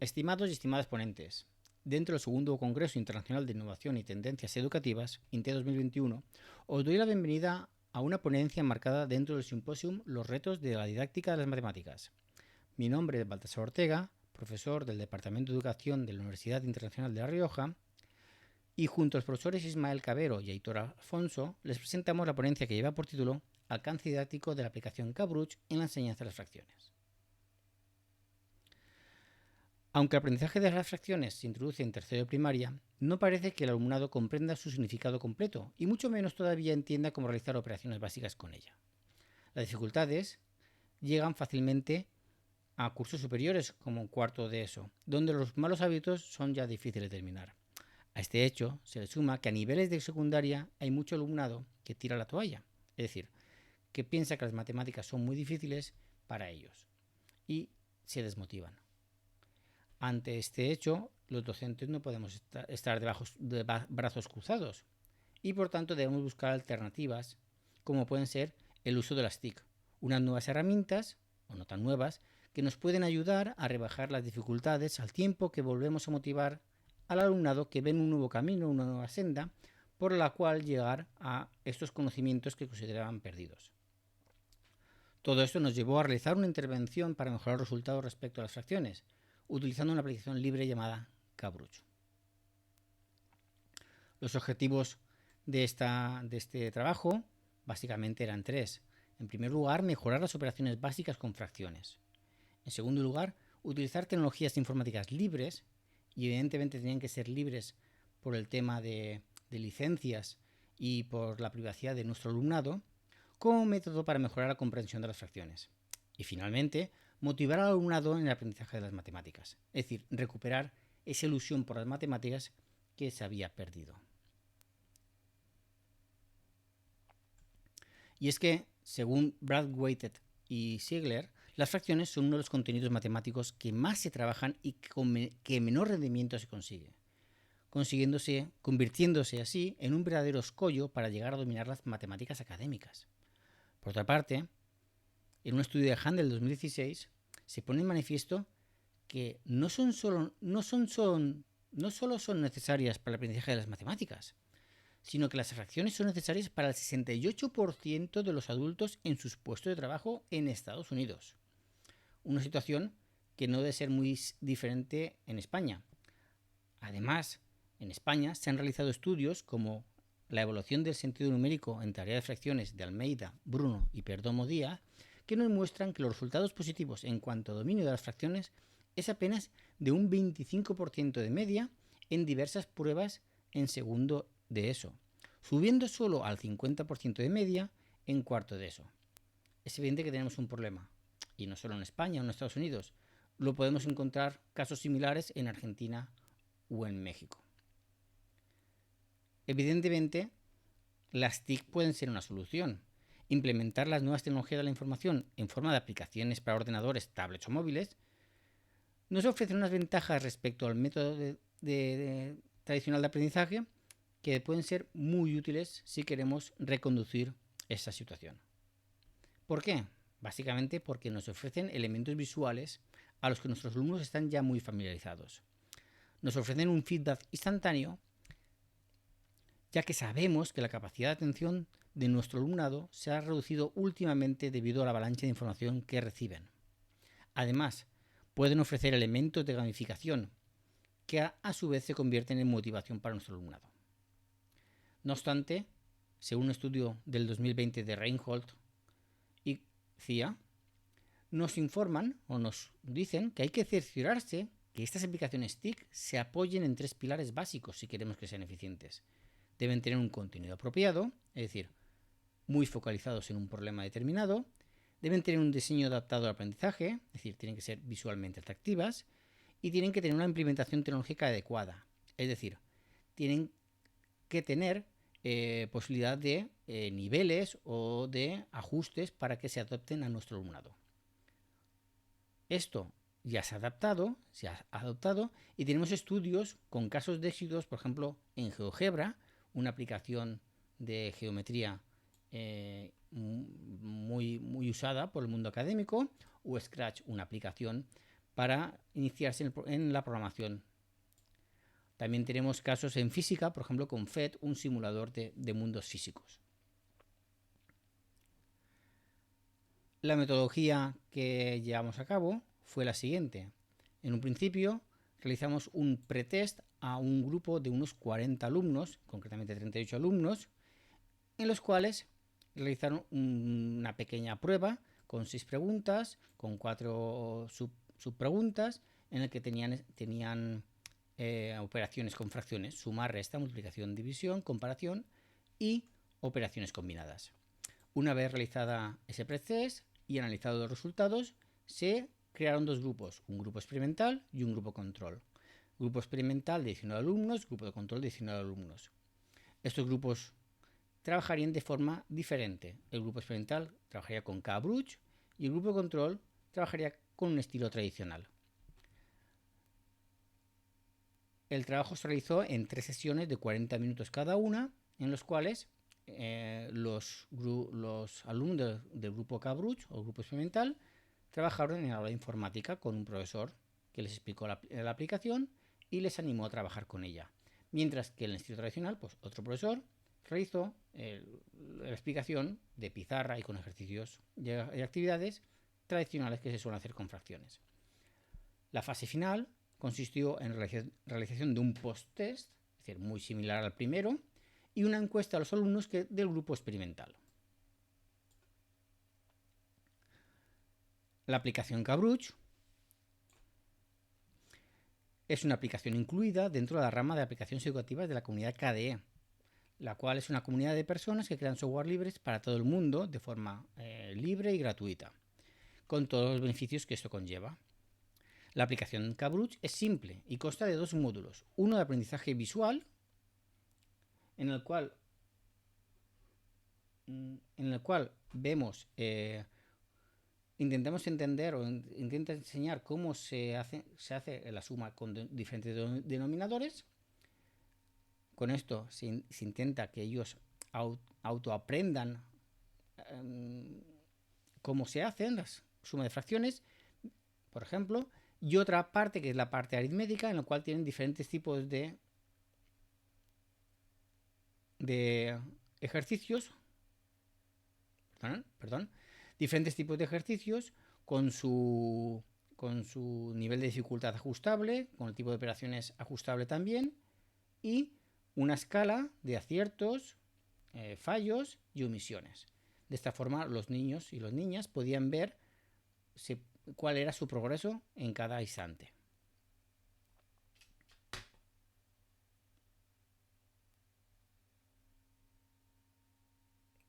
Estimados y estimadas ponentes, dentro del segundo Congreso Internacional de Innovación y Tendencias Educativas, INTE 2021, os doy la bienvenida a una ponencia enmarcada dentro del simposium Los retos de la didáctica de las matemáticas. Mi nombre es Baltasar Ortega, profesor del Departamento de Educación de la Universidad Internacional de La Rioja, y junto a los profesores Ismael Cabero y Aitor Alfonso les presentamos la ponencia que lleva por título Alcance didáctico de la aplicación Cabruch en la enseñanza de las fracciones. Aunque el aprendizaje de las fracciones se introduce en tercero de primaria, no parece que el alumnado comprenda su significado completo y mucho menos todavía entienda cómo realizar operaciones básicas con ella. Las dificultades llegan fácilmente a cursos superiores como un cuarto de ESO, donde los malos hábitos son ya difíciles de eliminar. A este hecho se le suma que a niveles de secundaria hay mucho alumnado que tira la toalla, es decir, que piensa que las matemáticas son muy difíciles para ellos y se desmotivan. Ante este hecho, los docentes no podemos estar de brazos cruzados y por tanto debemos buscar alternativas como pueden ser el uso de las TIC, unas nuevas herramientas, o no tan nuevas, que nos pueden ayudar a rebajar las dificultades al tiempo que volvemos a motivar al alumnado que ven un nuevo camino, una nueva senda, por la cual llegar a estos conocimientos que consideraban perdidos. Todo esto nos llevó a realizar una intervención para mejorar los resultados respecto a las fracciones, utilizando una aplicación libre llamada Cabruch. Los objetivos de este trabajo básicamente eran tres. En primer lugar, mejorar las operaciones básicas con fracciones. En segundo lugar, utilizar tecnologías informáticas libres, y evidentemente tenían que ser libres por el tema de licencias y por la privacidad de nuestro alumnado, como método para mejorar la comprensión de las fracciones. Y finalmente, motivar al alumnado en el aprendizaje de las matemáticas, es decir, recuperar esa ilusión por las matemáticas que se había perdido. Y es que, según Brathwaite y Ziegler, las fracciones son uno de los contenidos matemáticos que más se trabajan y que menor rendimiento se consigue, convirtiéndose así en un verdadero escollo para llegar a dominar las matemáticas académicas. Por otra parte, en un estudio de Handel del 2016 se pone en manifiesto que no solo son necesarias para el aprendizaje de las matemáticas, sino que las fracciones son necesarias para el 68% de los adultos en sus puestos de trabajo en Estados Unidos. Una situación que no debe ser muy diferente en España. Además, en España se han realizado estudios como la evaluación del sentido numérico en teoría de fracciones de Almeida, Bruno y Perdomo Díaz, que nos muestran que los resultados positivos en cuanto a dominio de las fracciones es apenas de un 25% de media en diversas pruebas en segundo de ESO, subiendo solo al 50% de media en cuarto de ESO. Es evidente que tenemos un problema, y no solo en España o en Estados Unidos, lo podemos encontrar casos similares en Argentina o en México. Evidentemente, las TIC pueden ser una solución. Implementar las nuevas tecnologías de la información en forma de aplicaciones para ordenadores, tablets o móviles nos ofrecen unas ventajas respecto al método tradicional de aprendizaje que pueden ser muy útiles si queremos reconducir esa situación. ¿Por qué? Básicamente porque nos ofrecen elementos visuales a los que nuestros alumnos están ya muy familiarizados. Nos ofrecen un feedback instantáneo, ya que sabemos que la capacidad de atención de nuestro alumnado se ha reducido últimamente debido a la avalancha de información que reciben. Además, pueden ofrecer elementos de gamificación que a su vez se convierten en motivación para nuestro alumnado. No obstante, según un estudio del 2020 de Reinhold y CIA, nos informan o nos dicen que hay que cerciorarse que estas aplicaciones TIC se apoyen en tres pilares básicos si queremos que sean eficientes. Deben tener un contenido apropiado, es decir, muy focalizados en un problema determinado. Deben tener un diseño adaptado al aprendizaje, es decir, tienen que ser visualmente atractivas. Y tienen que tener una implementación tecnológica adecuada, es decir, tienen que tener posibilidad de niveles o de ajustes para que se adapten a nuestro alumnado. Esto ya se ha adoptado y tenemos estudios con casos de éxitos, por ejemplo, en GeoGebra, una aplicación de geometría muy usada por el mundo académico, o Scratch, una aplicación para iniciarse en la programación. También tenemos casos en física, por ejemplo con PhET, un simulador de mundos físicos. La metodología que llevamos a cabo fue la siguiente. En un principio realizamos un pretest a un grupo de unos 40 alumnos, concretamente 38 alumnos, en los cuales realizaron una pequeña prueba con 6 preguntas, con 4 subpreguntas, en el que tenían operaciones con fracciones, suma, resta, multiplicación, división, comparación y operaciones combinadas. Una vez realizada ese pretest y analizado los resultados, se crearon dos grupos, un grupo experimental y un grupo control. Grupo experimental de 19 alumnos, grupo de control de 19 alumnos. Estos grupos trabajarían de forma diferente. El grupo experimental trabajaría con K-Bruch y el grupo de control trabajaría con un estilo tradicional. El trabajo se realizó en 3 sesiones de 40 minutos cada una, en los cuales los alumnos del grupo K-Bruch o grupo experimental trabajaron en aula de informática con un profesor que les explicó la aplicación y les animó a trabajar con ella. Mientras que en el estilo tradicional, pues otro profesor realizó la explicación de pizarra y con ejercicios y actividades tradicionales que se suelen hacer con fracciones. La fase final consistió en realización de un post-test, es decir, muy similar al primero, y una encuesta a los alumnos del grupo experimental. La aplicación K-Bruch es una aplicación incluida dentro de la rama de aplicaciones educativas de la comunidad KDE, la cual es una comunidad de personas que crean software libres para todo el mundo de forma libre y gratuita, con todos los beneficios que esto conlleva. La aplicación K-Bruch es simple y consta de 2 módulos. Uno de aprendizaje visual, en el cual vemos, intentamos entender o intenta enseñar cómo se hace la suma con diferentes denominadores. Con esto se intenta que ellos autoaprendan cómo se hacen las sumas de fracciones, por ejemplo, y otra parte que es la parte aritmética, en la cual tienen diferentes tipos de ejercicios, diferentes tipos de ejercicios con su nivel de dificultad ajustable, con el tipo de operaciones ajustable también, y una escala de aciertos, fallos y omisiones. De esta forma los niños y las niñas podían ver cuál era su progreso en cada instante.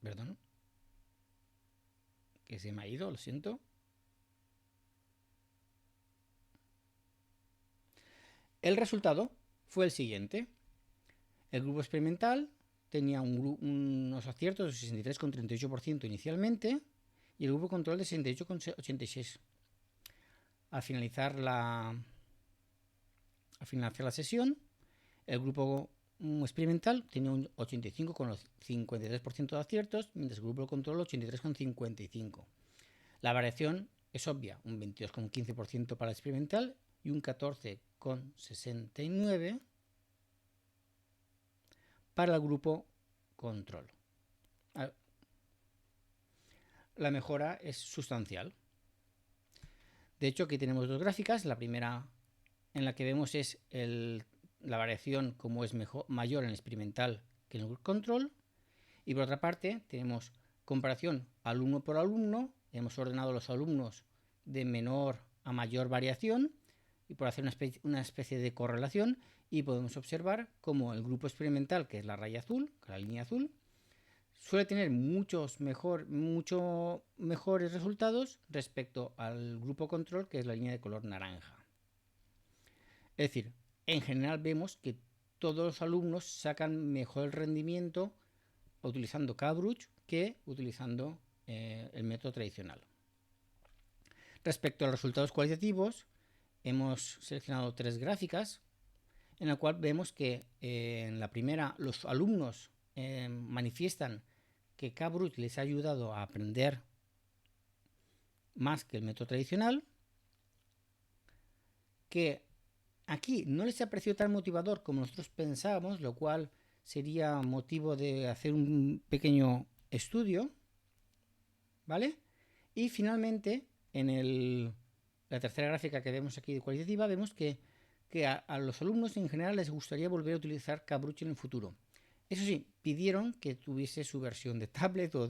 Perdón. Que se me ha ido, lo siento. El resultado fue el siguiente. El grupo experimental tenía unos aciertos de 63,38% inicialmente y el grupo control de 68,86%. Al finalizar la sesión, el grupo experimental tenía un 85,53% de aciertos, mientras el grupo control 83,55%. La variación es obvia, un 22,15% para el experimental y un 14,69% para el grupo control. La mejora es sustancial. De hecho, aquí tenemos 2 gráficas. La primera en la que vemos es la variación como es mayor en el experimental que en el control. Y por otra parte tenemos comparación alumno por alumno. Hemos ordenado los alumnos de menor a mayor variación y por hacer una especie de correlación, y podemos observar cómo el grupo experimental, que es la raya azul, la línea azul, suele tener mucho mejores resultados respecto al grupo control, que es la línea de color naranja. Es decir, en general vemos que todos los alumnos sacan mejor rendimiento utilizando K-Bruch que utilizando el método tradicional. Respecto a los resultados cualitativos, hemos seleccionado 3 gráficas en la cual vemos que en la primera los alumnos manifiestan que K-Bruch les ha ayudado a aprender más que el método tradicional. que aquí no les ha parecido tan motivador como nosotros pensábamos, lo cual sería motivo de hacer un pequeño estudio, ¿vale? Y finalmente, la tercera gráfica que vemos aquí de cualitativa, vemos que a los alumnos en general les gustaría volver a utilizar Cabruch en el futuro. Eso sí, pidieron que tuviese su versión de tablet o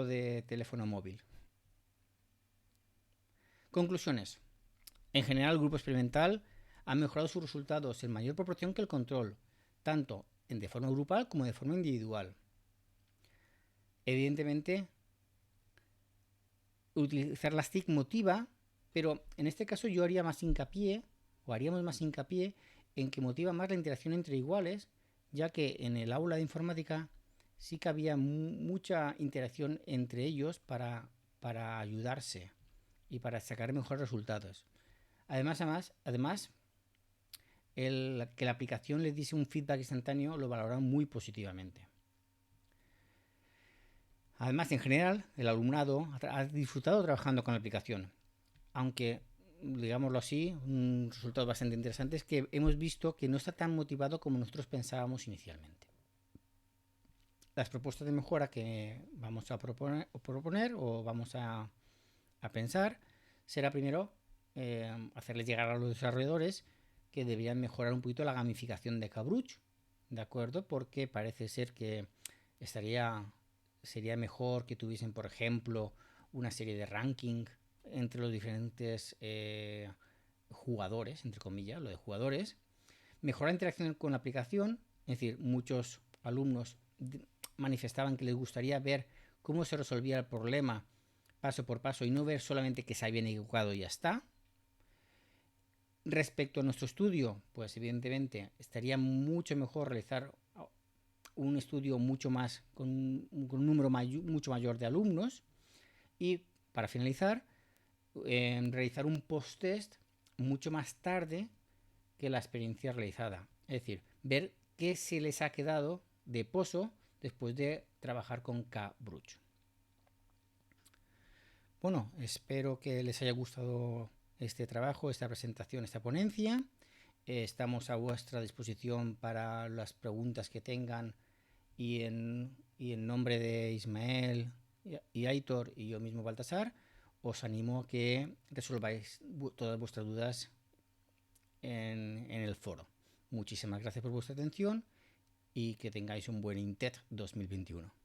de teléfono móvil. Conclusiones. En general, el grupo experimental ha mejorado sus resultados en mayor proporción que el control, tanto de forma grupal como de forma individual. Evidentemente, utilizar las TIC motiva, pero en este caso yo haría más hincapié, o haríamos más hincapié, en que motiva más la interacción entre iguales, ya que en el aula de informática sí que había mucha interacción entre ellos para ayudarse y para sacar mejores resultados. Además que la aplicación les diese un feedback instantáneo lo valoraron muy positivamente. Además, en general, el alumnado ha disfrutado trabajando con la aplicación, aunque, digámoslo así, un resultado bastante interesante es que hemos visto que no está tan motivado como nosotros pensábamos inicialmente. Las propuestas de mejora que vamos a proponer o vamos a pensar será primero hacerles llegar a los desarrolladores que deberían mejorar un poquito la gamificación de Cabruch, ¿de acuerdo? Porque parece ser que sería mejor que tuviesen, por ejemplo, una serie de ranking entre los diferentes jugadores, entre comillas, lo de jugadores. Mejorar la interacción con la aplicación, es decir, muchos alumnos manifestaban que les gustaría ver cómo se resolvía el problema paso por paso y no ver solamente que se habían equivocado y ya está. Respecto a nuestro estudio, pues evidentemente estaría mucho mejor realizar un estudio mucho más con un número mucho mayor de alumnos y para finalizar realizar un post-test mucho más tarde que la experiencia realizada, es decir, ver qué se les ha quedado de pozo después de trabajar con Cabruch. Bueno, espero que les haya gustado este trabajo, esta presentación, esta ponencia. Estamos a vuestra disposición para las preguntas que tengan y en nombre de Ismael y Aitor y yo mismo Baltasar, os animo a que resolváis todas vuestras dudas en el foro. Muchísimas gracias por vuestra atención y que tengáis un buen INTET 2021.